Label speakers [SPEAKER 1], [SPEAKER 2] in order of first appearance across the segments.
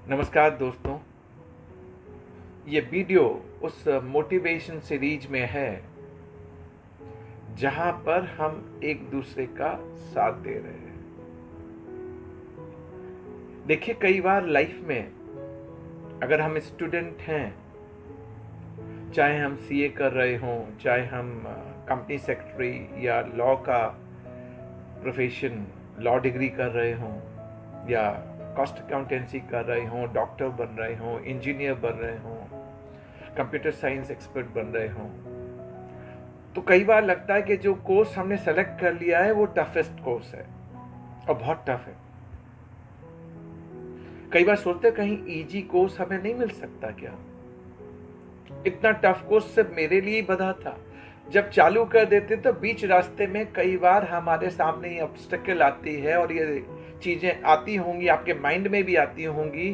[SPEAKER 1] नमस्कार दोस्तों। ये वीडियो उस मोटिवेशन सीरीज में है जहां पर हम एक दूसरे का साथ दे रहे हैं। देखिए, कई बार लाइफ में अगर हम स्टूडेंट हैं, चाहे हम सीए कर रहे हों, चाहे हम कंपनी सेक्रेटरी या लॉ का प्रोफेशन, लॉ डिग्री कर रहे हों, या कॉस्ट अकाउंटेंसी कर रहे हों, डॉक्टर बन रहे हों, इंजीनियर बन रहे हों, कंप्यूटर साइंस एक्सपर्ट बन रहे हों, तो कई बार लगता है कि जो कोर्स हमने सेलेक्ट कर लिया है वो टफेस्ट कोर्स है और बहुत टफ है। कई बार सोचते कहीं इजी कोर्स हमें नहीं मिल सकता क्या? इतना टफ कोर्स सिर्फ मेरे लिए ही बना था। जब चालू कर देते तो बीच रास्ते में कई बार हमारे सामने ये ऑब्स्टेकल आती है और ये चीजें आती होंगी, आपके माइंड में भी आती होंगी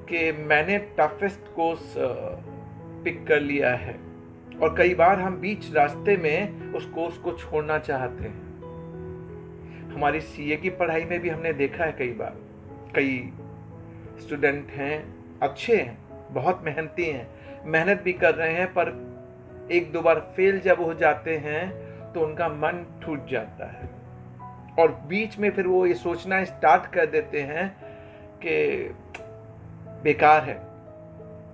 [SPEAKER 1] कि मैंने टफेस्ट कोर्स पिक कर लिया है, और कई बार हम बीच रास्ते में उस कोर्स को छोड़ना चाहते हैं। हमारी सीए की पढ़ाई में भी हमने देखा है कई बार, कई स्टूडेंट हैं, अच्छे हैं, बहुत मेहनती हैं, मेहनत भी कर रहे हैं, पर एक दो बार फेल जब हो जाते हैं तो उनका मन टूट जाता है और बीच में फिर वो ये सोचना स्टार्ट कर देते हैं कि बेकार है,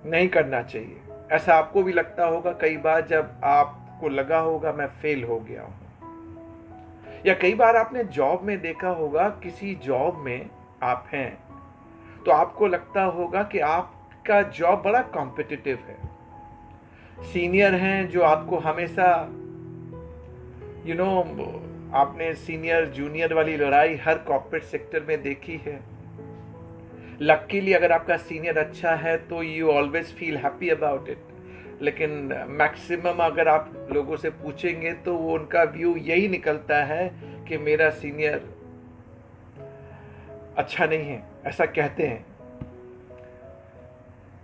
[SPEAKER 1] नहीं करना चाहिए। ऐसा आपको भी लगता होगा कई बार, जब आपको लगा होगा मैं फेल हो गया हूं, या कई बार आपने जॉब में देखा होगा, किसी जॉब में आप हैं तो आपको लगता होगा कि आपका जॉब बड़ा कॉम्पिटिटिव है। सीनियर हैं जो आपको हमेशा आपने सीनियर जूनियर वाली लड़ाई हर कॉर्पोरेट सेक्टर में देखी है। लकीली अगर आपका सीनियर अच्छा है तो you always feel happy about it, लेकिन मैक्सिमम अगर आप लोगों से पूछेंगे तो वो उनका व्यू यही निकलता है कि मेरा सीनियर अच्छा नहीं है, ऐसा कहते हैं।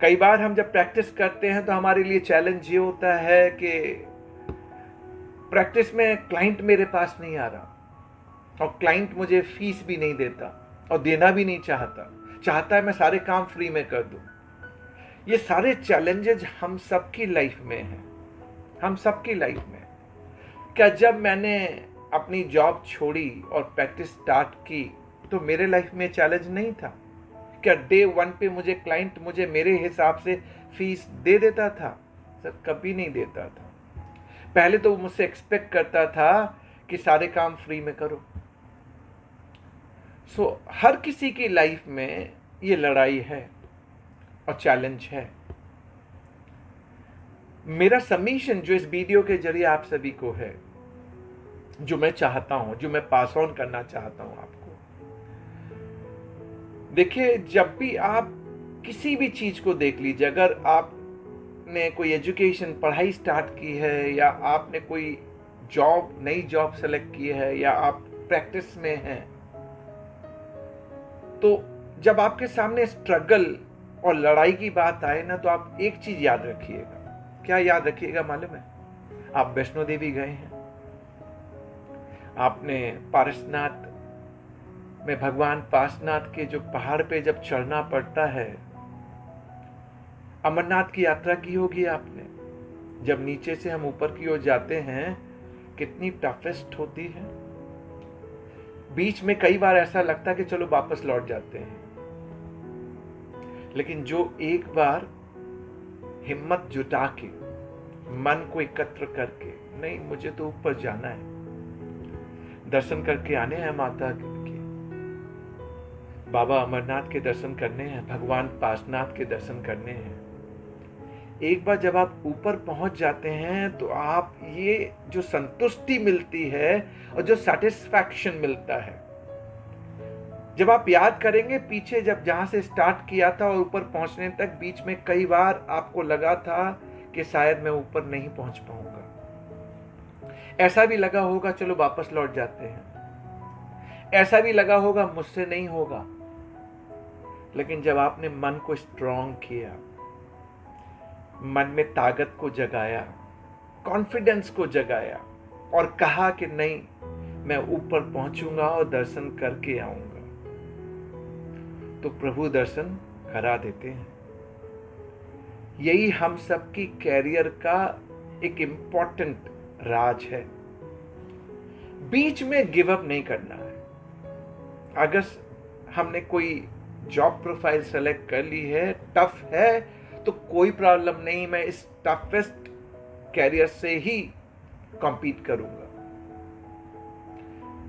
[SPEAKER 1] कई बार हम जब प्रैक्टिस करते हैं तो हमारे लिए चैलेंज ये होता है कि प्रैक्टिस में क्लाइंट मेरे पास नहीं आ रहा और क्लाइंट मुझे फीस भी नहीं देता और देना भी नहीं चाहता है मैं सारे काम फ्री में कर दूं। ये सारे चैलेंजेस हम सबकी लाइफ में हैं, हम सबकी लाइफ में। क्या जब मैंने अपनी जॉब छोड़ी और प्रैक्टिस स्टार्ट की तो मेरे लाइफ में चैलेंज नहीं था? क्या डे 1 पे मुझे क्लाइंट मेरे हिसाब से फीस दे देता था? सर, कभी नहीं देता था। पहले तो वो मुझसे एक्सपेक्ट करता था कि सारे काम फ्री में करो। हर किसी की लाइफ में ये लड़ाई है और चैलेंज है। मेरा सबमिशन जो इस वीडियो के जरिए आप सभी को है, जो मैं चाहता हूं, जो मैं पास ऑन करना चाहता हूं आपको, देखिए, जब भी आप किसी भी चीज को देख लीजिए, अगर आपने कोई एजुकेशन पढ़ाई स्टार्ट की है, या आपने कोई नई जॉब सेलेक्ट की है, या आप प्रैक्टिस में हैं, तो जब आपके सामने स्ट्रगल और लड़ाई की बात आए ना, तो आप एक चीज याद रखिएगा। क्या याद रखिएगा मालूम है? आप वैष्णो देवी गए हैं, आपने पारसनाथ में भगवान पार्श्वनाथ के जो पहाड़ पे जब चढ़ना पड़ता है, अमरनाथ की यात्रा की होगी आपने। जब नीचे से हम ऊपर की ओर जाते हैं, कितनी टफेस्ट होती है। बीच में कई बार ऐसा लगता है कि चलो वापस लौट जाते हैं, लेकिन जो एक बार हिम्मत जुटा के, मन को एकत्र करके, नहीं मुझे तो ऊपर जाना है, दर्शन करके आने हैं माता के, बाबा अमरनाथ के दर्शन करने हैं, भगवान पार्श्वनाथ के दर्शन करने हैं। एक बार जब आप ऊपर पहुंच जाते हैं तो आप ये जो संतुष्टि मिलती है और जो सैटिस्फैक्शन मिलता है, जब आप याद करेंगे पीछे, जब जहां से स्टार्ट किया था और ऊपर पहुंचने तक बीच में कई बार आपको लगा था कि शायद मैं ऊपर नहीं पहुंच पाऊंगा। ऐसा भी लगा होगा चलो वापस लौट जाते हैं, ऐसा भी लगा होगा मुझसे नहीं होगा। लेकिन जब आपने मन को स्ट्रांग किया, मन में ताकत को जगाया, कॉन्फिडेंस को जगाया और कहा कि नहीं, मैं ऊपर पहुंचूंगा और दर्शन करके आऊंगा, तो प्रभु दर्शन करा देते हैं। यही हम सबकी कैरियर का एक इम्पॉर्टेंट राज है। बीच में गिव अप नहीं करना है। अगर हमने कोई जॉब प्रोफाइल सेलेक्ट कर ली है, टफ है, तो कोई प्रॉब्लम नहीं, मैं इस टफेस्ट कैरियर से ही कॉम्पीट करूंगा।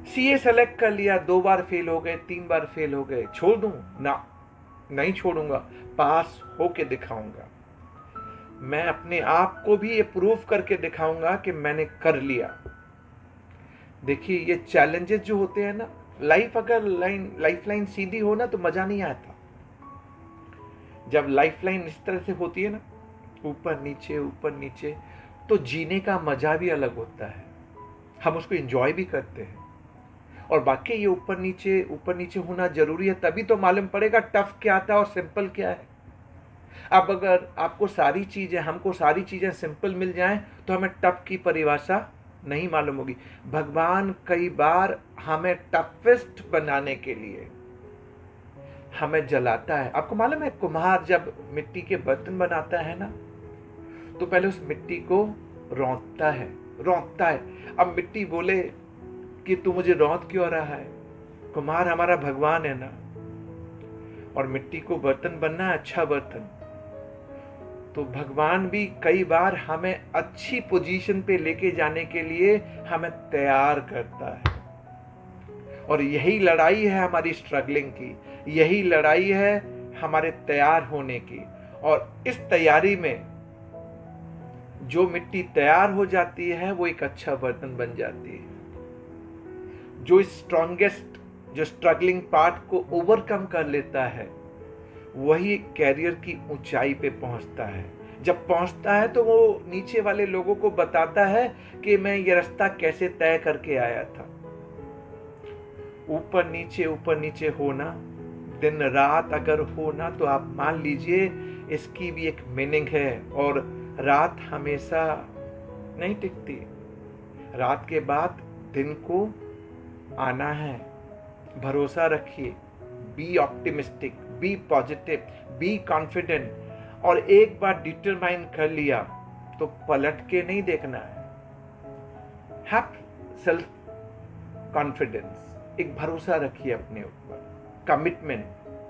[SPEAKER 1] सीए सेलेक्ट कर लिया, 2 बार फेल हो गए, 3 बार फेल हो गए, छोड़ दूं? ना, नहीं छोड़ूंगा, पास होके दिखाऊंगा। मैं अपने आप को भी ये प्रूव करके दिखाऊंगा कि मैंने कर लिया। देखिए, ये चैलेंजेस जो होते हैं ना, अगर लाइफ लाइन सीधी हो ना तो मजा नहीं आता। जब लाइफ लाइन इस तरह से होती है ना, ऊपर नीचे, तो जीने का मजा भी अलग होता है, हम उसको एंजॉय भी करते हैं। और बाकी ये ऊपर नीचे होना जरूरी है, तभी तो मालूम पड़ेगा टफ क्या था और सिंपल क्या है। अब अगर हमको सारी चीजें सिंपल मिल जाएं तो हमें टफ की परिभाषा नहीं मालूम होगी। भगवान कई बार हमें टफेस्ट बनाने के लिए हमें जलाता है। आपको मालूम है, कुम्हार जब मिट्टी के बर्तन बनाता है ना, तो पहले उस मिट्टी को रौंदता है। अब मिट्टी बोले कि तू मुझे रौंद क्यों रहा है? कुम्हार हमारा भगवान है ना, और मिट्टी को बर्तन बनना है, अच्छा बर्तन। तो भगवान भी कई बार हमें अच्छी पोजीशन पे लेके जाने के लिए हमें तैयार करता है। और यही लड़ाई है हमारी स्ट्रगलिंग की, यही लड़ाई है हमारे तैयार होने की। और इस तैयारी में जो मिट्टी तैयार हो जाती है वो एक अच्छा बर्तन बन जाती है। जो स्ट्रगलिंग पार्ट को ओवरकम कर लेता है, वही कैरियर की ऊंचाई पे पहुंचता है। जब पहुंचता है तो वो नीचे वाले लोगों को बताता है कि मैं ये रास्ता कैसे तय करके आया था। ऊपर नीचे होना, दिन रात अगर होना, तो आप मान लीजिए इसकी भी एक मीनिंग है। और रात हमेशा नहीं टिकती, रात के बाद दिन को आना है। भरोसा रखिए, be optimistic, be positive, be confident. और एक बार डिटरमाइन कर लिया तो पलट के नहीं देखना है। हैव सेल्फ कॉन्फिडेंस, एक भरोसा रखिए अपने ऊपर, commitment,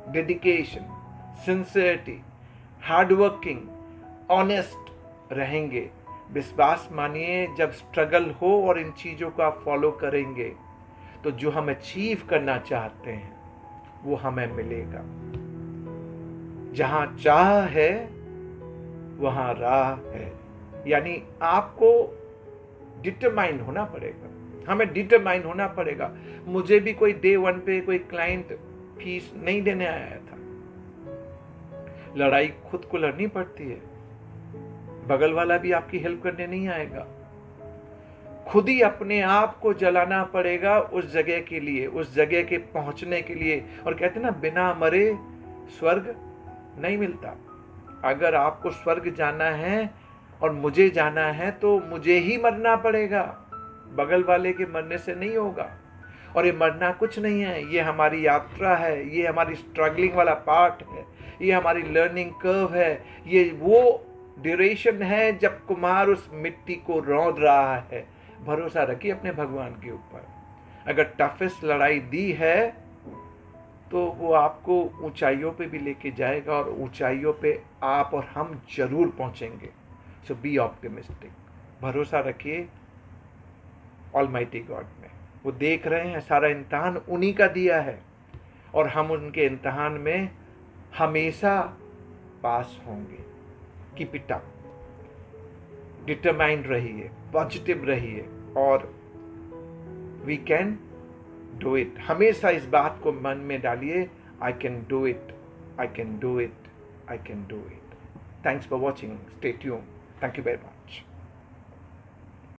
[SPEAKER 1] dedication, sincerity, hardworking, honest रहेंगे। विश्वास मानिए, जब स्ट्रगल हो और इन चीजों को आप फॉलो करेंगे तो जो हम अचीव करना चाहते हैं वो हमें मिलेगा। जहां चाह है वहां राह है। यानी आपको डिटरमाइन होना पड़ेगा, हमें डिटरमाइन होना पड़ेगा। मुझे भी कोई डे 1 पे कोई क्लाइंट फीस नहीं देने आया था। लड़ाई खुद को लड़नी पड़ती है, बगल वाला भी आपकी हेल्प करने नहीं आएगा। खुद ही अपने आप को जलाना पड़ेगा उस जगह के लिए, उस जगह के पहुंचने के लिए। और कहते ना, बिना मरे स्वर्ग नहीं मिलता। अगर आपको स्वर्ग जाना है और मुझे जाना है तो मुझे ही मरना पड़ेगा, बगल वाले के मरने से नहीं होगा। और ये मरना कुछ नहीं है, ये हमारी यात्रा है, ये हमारी स्ट्रगलिंग वाला पार्ट है, ये हमारी लर्निंग कर्व है। ये वो ड्यूरेशन है जब कुम्हार उस मिट्टी को रौंद रहा है। भरोसा रखिए अपने भगवान के ऊपर। अगर टफेस्ट लड़ाई दी है तो वो आपको ऊंचाइयों पे भी लेके जाएगा, और ऊंचाइयों पे आप और हम जरूर पहुंचेंगे। सो बी ऑप्टिमिस्टिक, भरोसा रखिए ऑलमाइटी गॉड में। वो देख रहे हैं, सारा इम्तहान उन्हीं का दिया है, और हम उनके इम्तहान में हमेशा पास होंगे। कीप इट अप, डिटरमाइंड रहिए, पॉजिटिव रहिए, और वी कैन डू इट। हमेशा इस बात को मन में डालिए, I can do it, I can do it, I can do it. Thanks for watching, stay tuned, thank you very much.